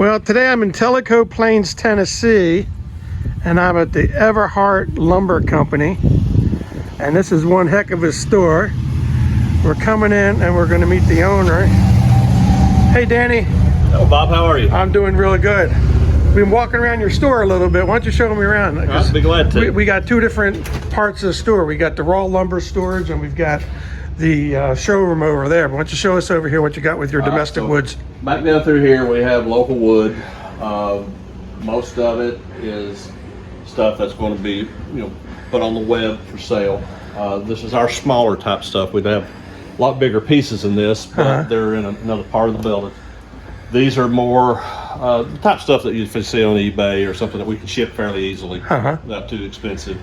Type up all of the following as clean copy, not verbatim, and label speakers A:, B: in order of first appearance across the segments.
A: Well, today I'm in Tellico Plains, Tennessee, and I'm at the Everhart Lumber Company. And this is one heck of a store. We're coming in and we're going to meet the owner. Hey, Danny.
B: Oh, Bob, how are you?
A: I'm doing really good. We've been walking around your store a little bit. Why don't you show me around?
B: I'd be glad to.
A: We got two different parts of the store. We got the raw lumber storage and we've got the showroom over there. But why don't you show us over here what you got with your domestic woods?
B: Back down through here we have local wood. Most of it is stuff that's going to be, put on the web for sale. This is our smaller type stuff. We'd have a lot bigger pieces than this, but they're in another part of the building. These are more the type stuff that you see on eBay or something that we can ship fairly easily, not too expensive.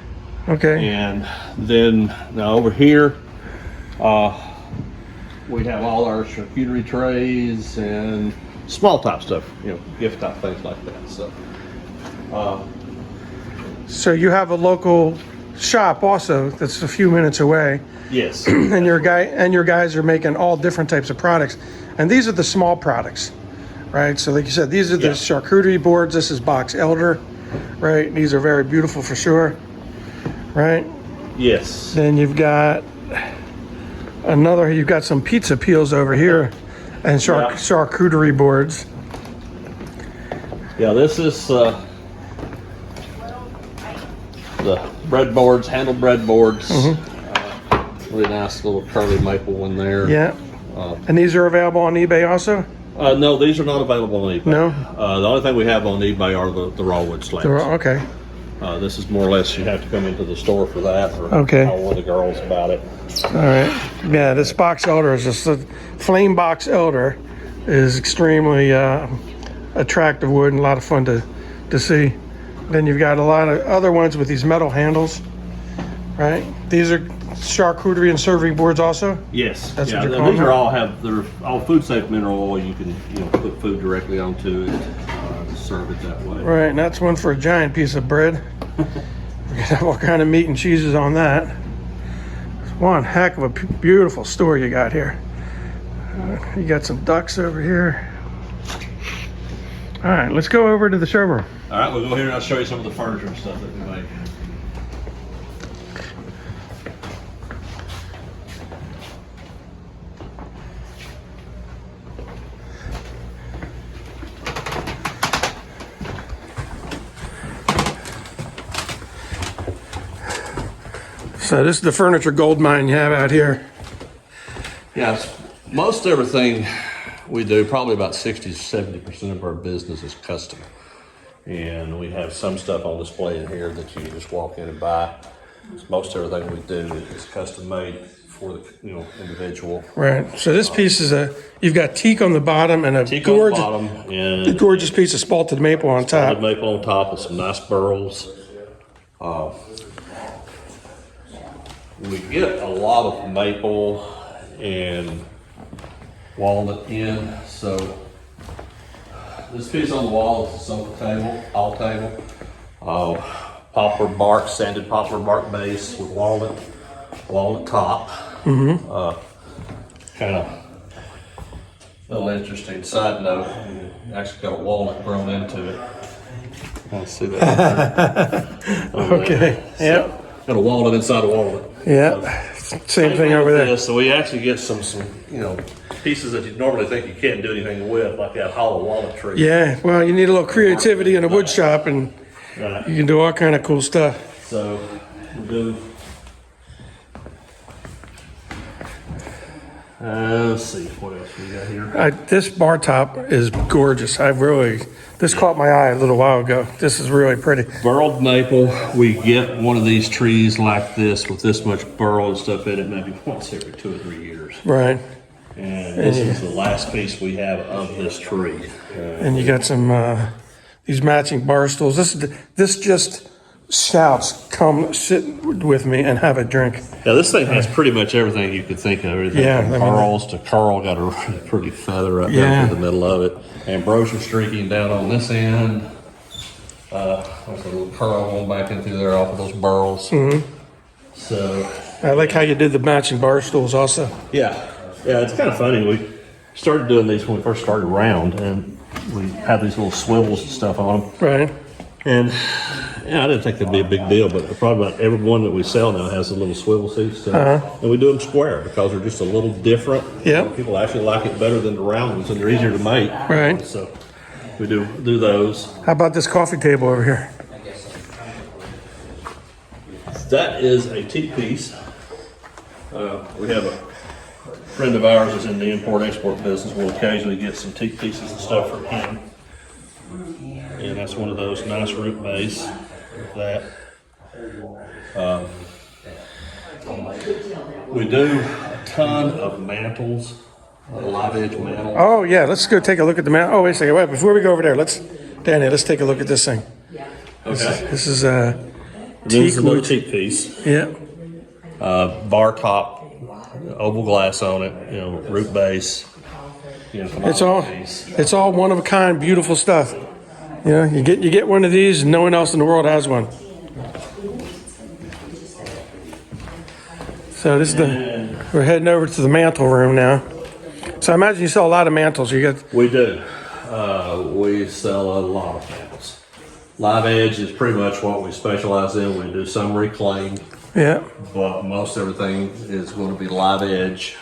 A: Okay.
B: And then now over here, we have all our charcuterie trays and small type stuff, gift type things like that.
A: So you have a local shop also that's a few minutes away.
B: Yes.
A: and your guys are making all different types of products. And these are the small products, right? So like you said, these are the charcuterie boards. This is box elder, right? These are very beautiful for sure, right?
B: Yes.
A: Then you've got you've got some pizza peels over here and charcuterie boards.
B: Yeah, this is the breadboards, handled breadboards. Really nice little curly maple one there.
A: Yeah. And these are available on eBay also?
B: No, these are not available on eBay.
A: No?
B: The only thing we have on eBay are the raw wood slabs.
A: Okay.
B: This is more or less you have to come into the store for that, or call one of the girls about it.
A: All right. Yeah, this box elder is just a flame box elder is extremely attractive wood and a lot of fun to see. Then you've got a lot of other ones with these metal handles, right? These are charcuterie and serving boards also?
B: Yes.
A: That's what you're calling
B: these are they're all food safe mineral oil. You can put food directly onto it, serve it that way.
A: Right, and that's one for a giant piece of bread. We're gonna have all kind of meat and cheeses on that. One heck of a beautiful store you got here. You got some ducks over here. All right, let's go over to the showroom.
B: All right, we'll go here and I'll show you some of the furniture and stuff that we make.
A: So this is the furniture gold mine you have out here.
B: Yes, most everything we do, probably about 60 to 70% of our business is custom. And we have some stuff on display in here that you can just walk in and buy. Most everything we do is custom made for the individual.
A: Right. So this piece is you've got teak on the bottom and a gorgeous piece of spalted maple on top.
B: Spalted maple on top with some nice burls. We get a lot of maple and walnut in, so this piece on the wall is a sofa table, all table. Poplar bark, sanded poplar bark base with walnut top. Kind of a little interesting side note, actually got a walnut grown into it. I see that.
A: Okay. Yep.
B: Got a walnut inside a walnut.
A: Yeah. Same thing over there.
B: So we actually get some pieces that you normally think you can't do anything with, like that hollow walnut tree.
A: Yeah. Well, you need a little creativity in a wood shop, and you can do all kind of cool stuff.
B: So we do. Let's see what else we got here.
A: This bar top is gorgeous. This caught my eye a little while ago. This is really pretty.
B: Burled maple. We get one of these trees like this with this much burl and stuff in it maybe once every 2 or 3 years.
A: Right.
B: And this is the last piece we have of this tree.
A: And you got some these matching bar stools. This just shouts, "Come sit with me and have a drink."
B: Yeah, this thing has pretty much everything you could think of. Everything from pearls to Carl got a really pretty feather right down through the middle of it. Ambrosia streaking down on this end. There's a little curl going back in through there off of those burls. So
A: I like how you did the matching bar stools also.
B: Yeah, it's kind of funny. We started doing these when we first started around, and we have these little swivels and stuff on them.
A: Right.
B: And yeah, I didn't think that'd be a big deal, but probably about every one that we sell now has the little swivel seats. And we do them square because they're just a little different.
A: Yep.
B: People actually like it better than the round ones, and they're easier to make.
A: Right.
B: So we do those.
A: How about this coffee table over here?
B: That is a teak piece. We have a friend of ours is in the import-export business. We'll occasionally get some teak pieces and stuff from him. And that's one of those nice root base with that. We do a ton of mantles, live edge mantles.
A: Oh yeah, let's go take a look at the mount. Oh wait a second, wait, before we go over there, Danny, let's take a look at this thing.
B: Okay.
A: This is
B: This is another
A: wood.
B: teak piece.
A: Yeah.
B: Bar top, oval glass on it, root base.
A: It's all one of a kind, beautiful stuff. You get one of these, and no one else in the world has one. So we're heading over to the mantle room now. So I imagine you sell a lot of mantles.
B: We do. We sell a lot of mantles. Live edge is pretty much what we specialize in. We do some reclaimed,
A: yeah.
B: but most everything is going to be live edge,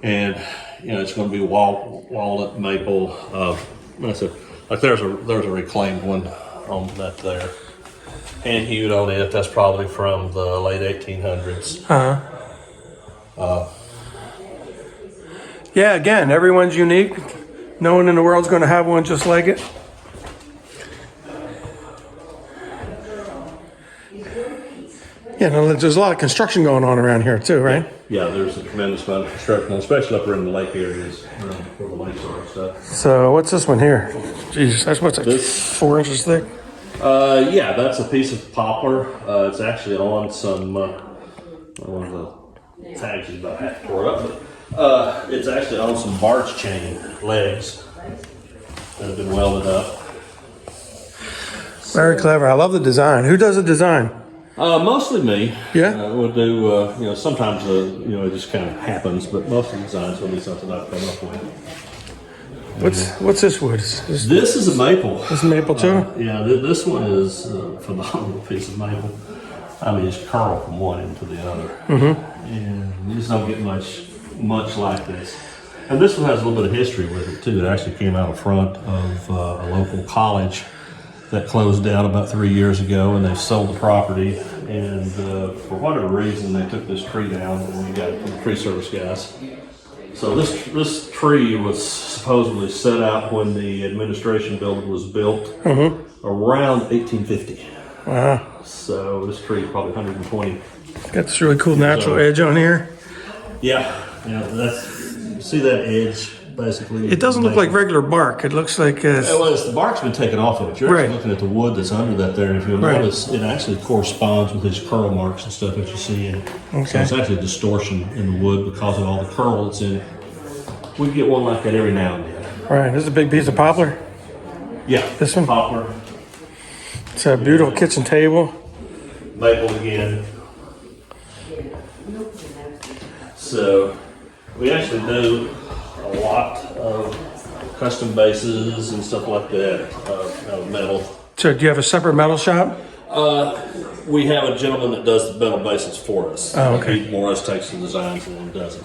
B: and it's going to be walnut, maple. Like there's a reclaimed one on that there, hand hewed on it. That's probably from the late 1800s.
A: Yeah. Again, everyone's unique. No one in the world's going to have one just like it. Yeah, no, there's a lot of construction going on around here too, right?
B: Yeah, there's a tremendous amount of construction, especially up in the lake areas, where the lakes are and stuff.
A: So what's this one here? Jesus, that's what's like
B: This-
A: 4 inches thick.
B: Yeah, that's a piece of poplar. It's actually on some, one of the tags is about half tore up, but it's actually on some barge chain legs that have been welded up.
A: Very clever. I love the design. Who does the design?
B: Mostly me.
A: Yeah?
B: We'll do, sometimes, it just kind of happens, but most of the designs will be something I've come up with.
A: What's this wood?
B: This is a maple.
A: This maple too?
B: Yeah, this one is a phenomenal piece of maple. I mean, it's curled from one end to the other. And you just don't get much like this. And this one has a little bit of history with it too. It actually came out front of a local college that closed down about 3 years ago, and they sold the property. And for whatever reason, they took this tree down, and we got it from the tree service guys. So this tree was supposedly set out when the administration building was built around 1850.
A: Wow.
B: So this tree is probably 120.
A: It's got this really cool natural edge on here.
B: Yeah, see that edge basically.
A: It doesn't look like regular bark. It looks like
B: Well, the bark's been taken off of it. You're
A: Right.
B: actually looking at the wood that's under that there. If you'll
A: Right.
B: notice, it actually corresponds with these curl marks and stuff that you see in it. So
A: Okay.
B: it's actually a distortion in the wood because of all the curl that's in it. We get one like that every now and then.
A: right. This is a big piece of poplar.
B: Yeah,
A: This one?
B: poplar,
A: It's a beautiful kitchen table.
B: maple again. So we actually do a lot of custom bases and stuff like that out of metal.
A: So do you have a separate metal shop?
B: We have a gentleman that does the metal bases for us.
A: Oh, okay.
B: He more or less takes the designs and then does it.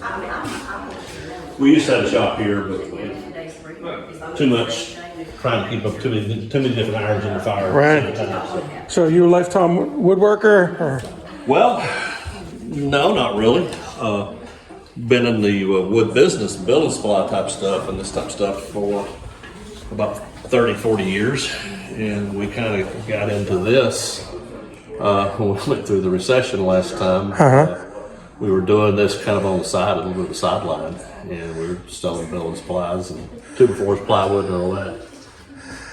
B: We used to have a shop here, but too much trying to keep up too many different irons in the fire
A: Right.
B: at the same time.
A: So are you a lifetime woodworker? Or?
B: Well, no, not really. Been in the wood business, building supply type stuff and this type of stuff for about 30, 40 years. And we kind of got into this when we went through the recession last time. We were doing this kind of on the side, a little bit of a sideline. And we were selling building supplies and 2x4s, plywood and all that.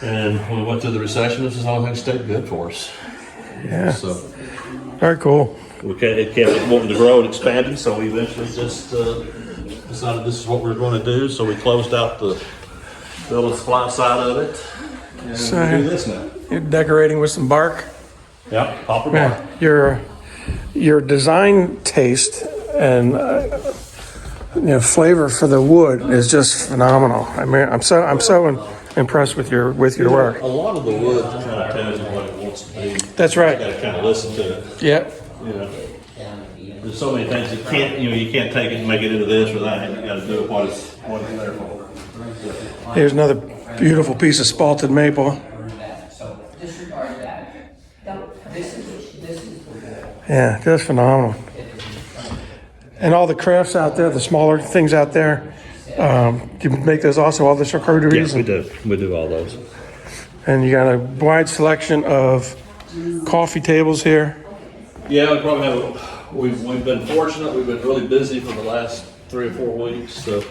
B: And when we went through the recession, this is all thing stayed good for us.
A: Yeah.
B: So
A: Very cool.
B: it kept wanting to grow and expanding, so we eventually just decided this is what we were going to do. So we closed out the building supply side of it, and we do this now.
A: You're decorating with some bark.
B: Yeah, poplar
A: Yeah.
B: bark.
A: Your design taste and flavor for the wood is just phenomenal. I mean, I'm so impressed with your work.
B: A lot of the wood kind of tells you what it wants to be.
A: That's right.
B: You got to kind of listen to it.
A: Yeah.
B: You know, there's so many things that can't, you can't take it and make it into this or that. You got to do what it's there for.
A: Here's another beautiful piece of spalted maple. Yeah, just phenomenal. And all the crafts out there, the smaller things out there, you make those also, all the charcuteries?
B: Yes, we do. We do all those.
A: And you got a wide selection of coffee tables here.
B: Yeah, we probably have. We've been fortunate. We've been really busy for the last 3 or 4 weeks, so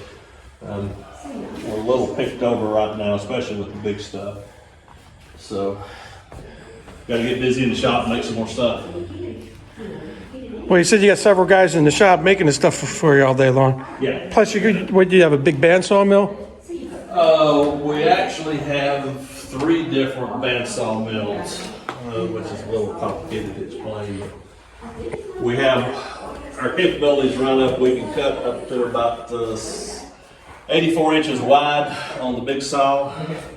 B: we're a little picked over right now, especially with the big stuff. So, got to get busy in the shop and make some more stuff.
A: Well, you said you got several guys in the shop making this stuff for you all day long.
B: Yeah.
A: Plus, what do you have, a big bandsaw mill?
B: We actually have 3 different bandsaw mills, which is a little complicated to explain. But we have our capabilities run up. We can cut up to about 84 inches wide on the big saw.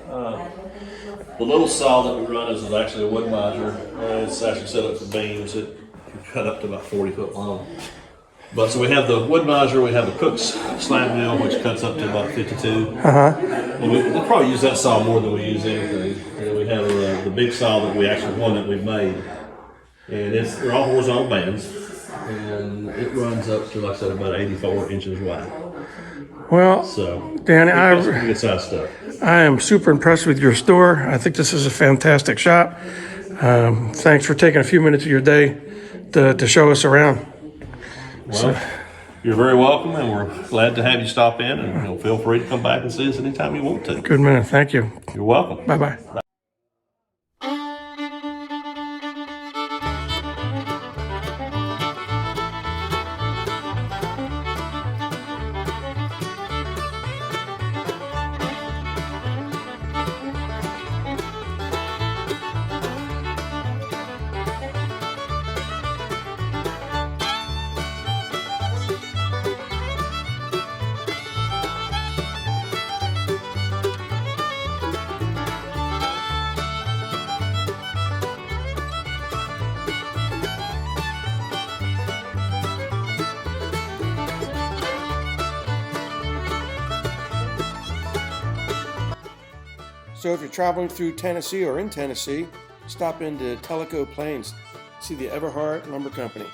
B: The little saw that we run is actually a wood miser. It's actually set up for beams. It can cut up to about 40 foot long. But so we have the wood miser, we have the Cook's slab mill, which cuts up to about 52. And we probably use that saw more than we use anything. And then we have the big saw that we actually, one that we've made. And they're all horizontal bands. And it runs up to, like I said, about 84 inches wide.
A: Well,
B: So,
A: Danny,
B: that's some good size stuff.
A: I am super impressed with your store. I think this is a fantastic shop. Thanks for taking a few minutes of your day to show us around.
B: Well, you're very welcome, and we're glad to have you stop in. And feel free to come back and see us anytime you want to.
A: Good man. Thank you.
B: You're welcome.
A: Bye-bye. So if you're traveling through Tennessee or in Tennessee, stop into Tellico Plains, see the Everhart Lumber Company.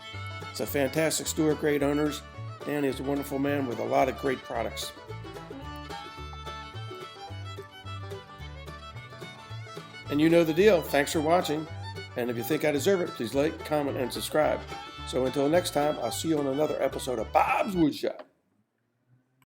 A: It's a fantastic store, great owners. Danny is a wonderful man with a lot of great products. And you know the deal. Thanks for watching. And if you think I deserve it, please like, comment, and subscribe. So until next time, I'll see you on another episode of Bob's Woodshop.